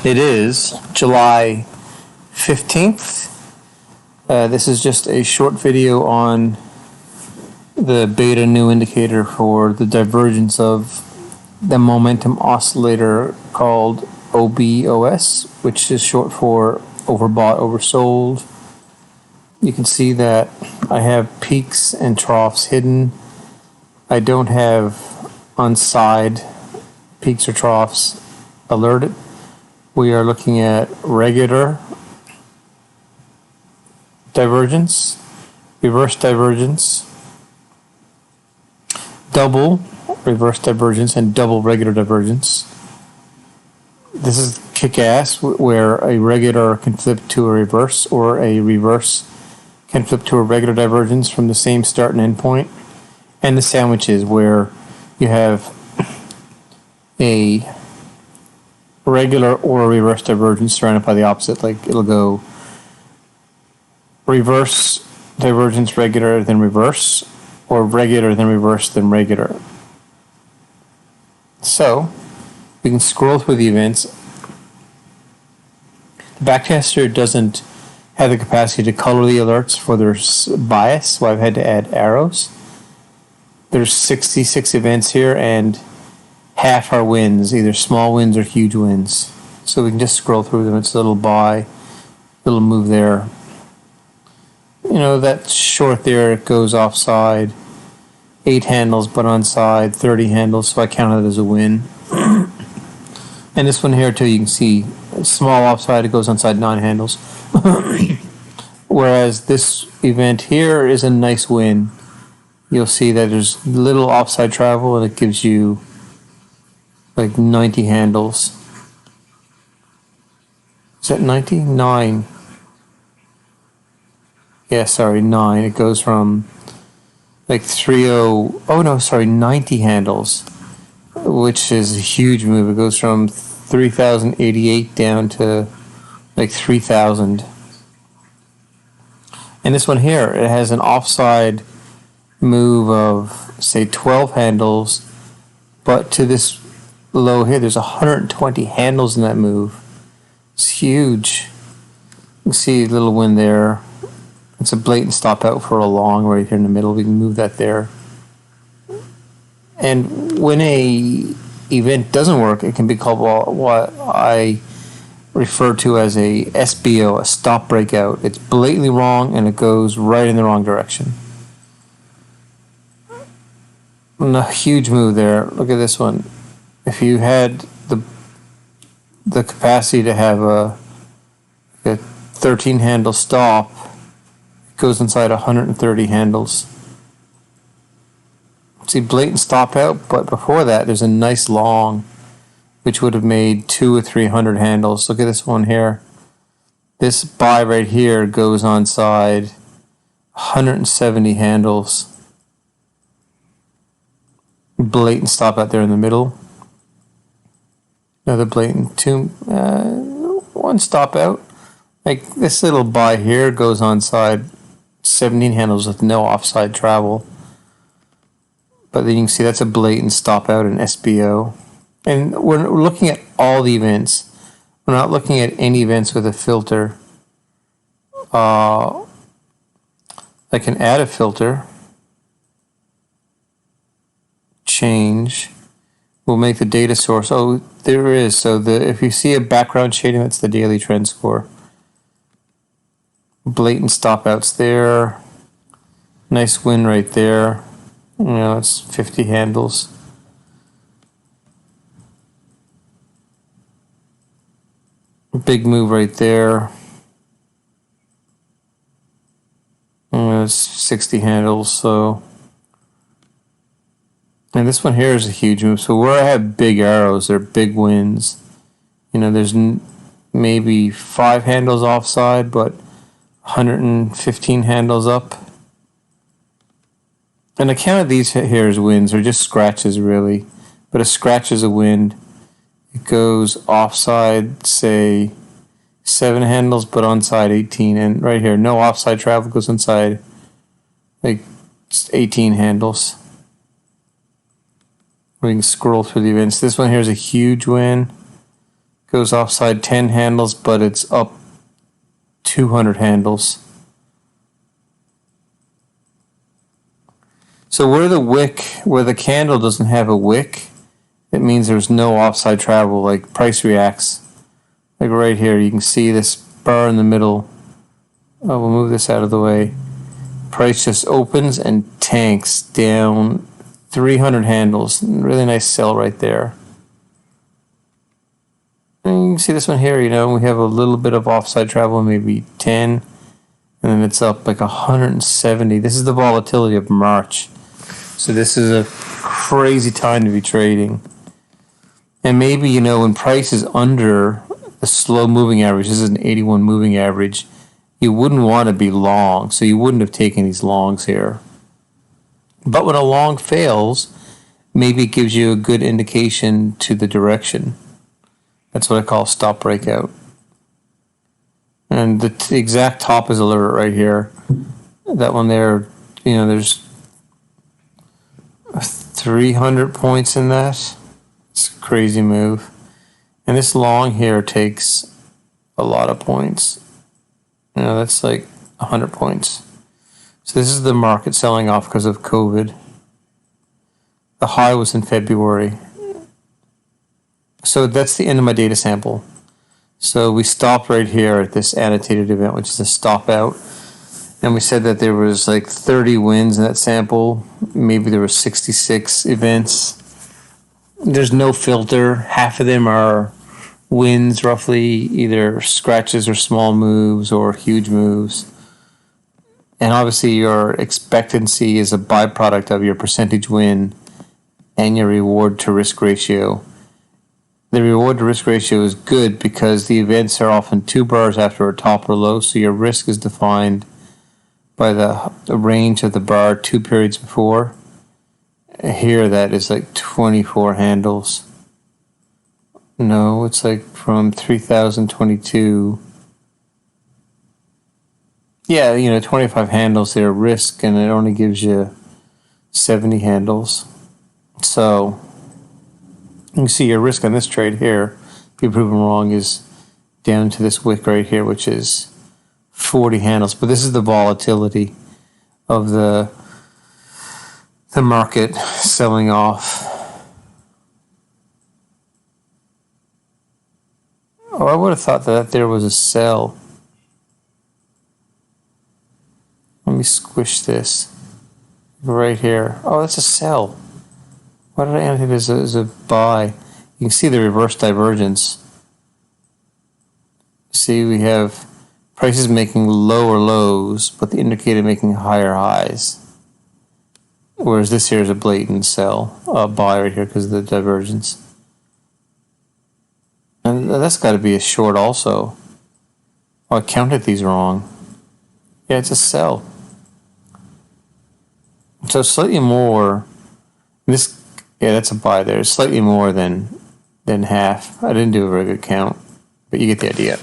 It is July 15th. This is just a short video on the beta new indicator for the divergence of the momentum oscillator called rOBOS, which is short for overbought, oversold. You can see that I have peaks and troughs hidden. I don't have on side peaks or troughs alerted. We are looking at regular divergence, reverse divergence, double reverse divergence, and double regular divergence. This is kick-ass, where a regular can flip to a reverse, or a reverse can flip to a regular divergence from the same start and end point. And the sandwiches, where you have a regular or a reverse divergence surrounded by the opposite. Like it'll go reverse divergence, regular, then reverse, or regular, then reverse, then regular. So we can scroll through the events. The backtester doesn't have the capacity to color the alerts for their bias, so I've had to add arrows. There's 66 events here, and half are wins, either small wins or huge wins. So we can just scroll through them. It's a little buy, little move there. You know, that short there, it goes offside. 8 handles, but onside, 30 handles, so I count it as a win. And this one here too, you can see small offside, it goes onside, 9 handles. Whereas this event here is a nice win. You'll see that there's little offside travel, and it gives you like 90 handles. Is that 90? 9. Yeah, sorry, 9. It goes from like 90 handles, which is a huge move. It goes from 3,088 down to like 3,000. And this one here, it has an offside move of, say, 12 handles, but to this low here, there's 120 handles in that move. It's huge. You can see a little win there. It's a blatant stop out for a long right here in the middle. We can move that there. And when a event doesn't work, it can be called what I refer to as a SBO, a stop breakout. It's blatantly wrong, and it goes right in the wrong direction. And a huge move there. Look at this one. If you had the capacity to have a 13 handle stop, it goes inside 130 handles. See, blatant stop out, but before that there's a nice long, which would have made 200 or 300 handles. Look at this one here. This buy right here goes onside 170 handles. Blatant stop out there in the middle. Another blatant one stop out. Like this little buy here goes onside 17 handles with no offside travel. But then you can see that's a blatant stop out in SBO. And we're looking at all the events. We're not looking at any events with a filter. I can add a filter. Change. We'll make the data source. Oh, there is. So if you see a background shading, that's the daily trend score. Blatant stop outs there. Nice win right there. You know, it's 50 handles. Big move right there. It's 60 handles, so. And this one here is a huge move. So where I have big arrows, they're big wins. You know, there's maybe 5 handles offside, but 115 handles up. And I counted these here as wins, or just scratches really. But a scratch is a win. It goes offside, say, 7 handles, but onside 18. And right here, no offside travel, goes inside like 18 handles. We can scroll through the events. This one here is a huge win. Goes offside 10 handles, but it's up 200 handles. So where the candle doesn't have a wick, it means there's no offside travel, like price reacts. Like right here, you can see this bar in the middle. Oh, we'll move this out of the way. Price just opens and tanks down 300 handles. Really nice sell right there. And you can see this one here, we have a little bit of offside travel, maybe 10, and then it's up like 170. This is the volatility of March. So this is a crazy time to be trading. And maybe, when price is under the slow moving average, this is an 81 moving average, you wouldn't want to be long. So you wouldn't have taken these longs here. But when a long fails, maybe it gives you a good indication to the direction. That's what I call stop breakout. And the exact top is a little bit right here. That one there, there's 300 points in that. It's a crazy move. And this long here takes a lot of points. That's like 100 points. So this is the market selling off because of COVID. The high was in February. So that's the end of my data sample. So we stopped right here at this annotated event, which is a stop out. And we said that there was like 30 wins in that sample. Maybe there were 66 events. There's no filter. Half of them are wins, roughly, either scratches or small moves or huge moves. And obviously your expectancy is a byproduct of your percentage win and your reward to risk ratio. The reward to risk ratio is good because the events are often 2 bars after a top or low, so your risk is defined by the range of the bar 2 periods before. Here that is like 24 handles. No, it's like from 3022. Yeah, 25 handles there, risk, and it only gives you 70 handles. So you can see your risk on this trade here, if you're proven wrong, is down to this wick right here, which is 40 handles. But this is the volatility of the market selling off. Oh, I would have thought that there was a sell. Let me squish this right here. Oh, that's a sell. Why did I annotate this as a buy? You can see the reverse divergence. See, we have prices making lower lows, but the indicator making higher highs. Whereas this here is a blatant sell, a buy right here because of the divergence. And that's got to be a short also. Oh, I counted these wrong. Yeah, it's a sell. So slightly more. This, yeah, that's a buy there. Slightly more than half. I didn't do a very good count, but you get the idea.